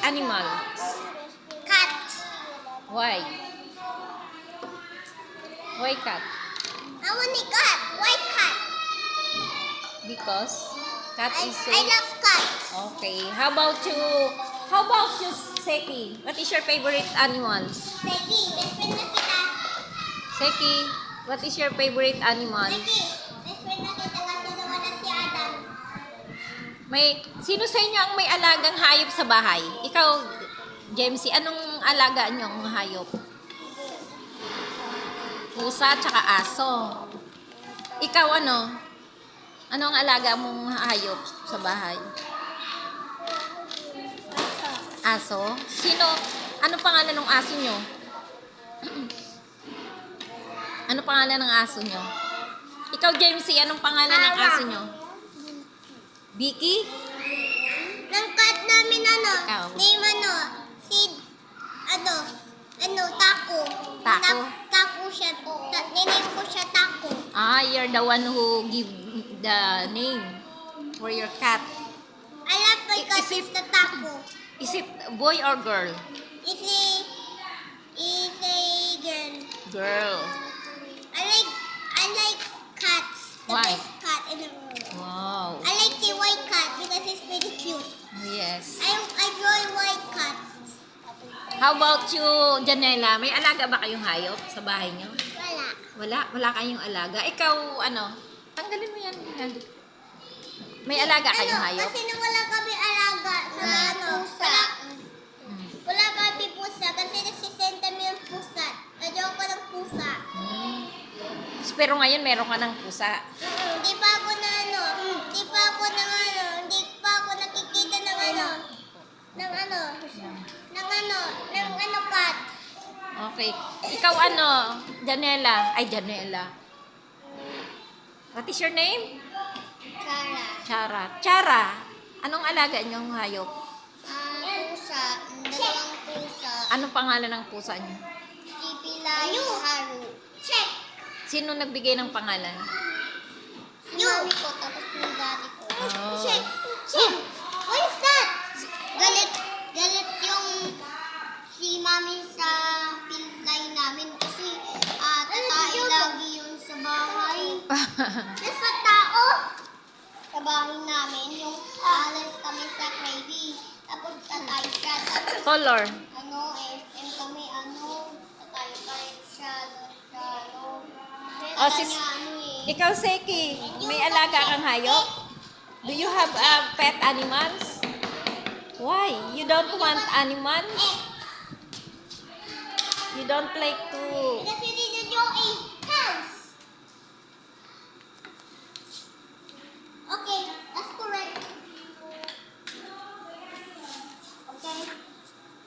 Animal. Cat. Why? Why cat? I want a cat. White cat. Because cat is so... I love cats. Okay. How about you? How about you, Seki? What is your favorite animals? Peggy, best friend na kita. Seki, what is your favorite animal? Peggy, best friend na kita kasi nawala si Adam. Sino sa inyo ang may alagang hayop sa bahay? Ikaw, Jamesy, anong alaga niyo ang hayop? Pusa tsaka aso. Ikaw ano? Ano ang alaga mong hayop sa bahay? Aso? Sino? Ano pangalan ng aso nyo? Ano pangalan ng aso nyo? Ikaw, Jamesy, anong pangalan ng aso nyo? Vicky? Ng cat namin Ikaw. name Taco. Taco? Taco siya. Niname ko siya Taco. Ah, you're the one who give the name for your cat. I love my cat Is it- is the Taco. Is it boy or girl? It's a girl. Girl. I like cats. The Why? best cat in the world. Wow. I like the white cat because it's very cute. Yes. I draw white cat. How about you, Janela? May alaga ba kayong hayop sa bahay niyo? Wala. Wala kayong alaga. Ikaw, ano? Tanggalin mo yan. May alaga kayong hayop? Kasi nung wala kami alaga sa pusa. Wala kami pusa kasi nagsisenta mo yung pusa. Nadyaw ko ng pusa. Pero ngayon meron ka ng pusa. Hindi pa ako nakikita ng cat. Okay. Ikaw ano? Janela. Ay, Janela. What is your name? Cara. Chara. Chara. Anong alaga niyong hayop? Pusa. Dalawang pusa. Anong pangalan ng pusa niyo? Si Pilay Haru. Check. Sino nagbigay ng pangalan? Si mami ko, tapos yung daddy ko. Oh. Check. Check. What is that? Galit yung si mami sa Pilay namin kasi tatay lagi yun sa bahay. Nasa tao? Sa bahay namin, yung alas kami sa Cravy. Tapos tatay siya. Tapos Color. SM kami, tatay pa rin siya doon sa loob. Oh, Ikaw, Seki, may alaga kang hayop? Do you have pet animals? Why? You don't want animals? You don't like to... Kasi dito yung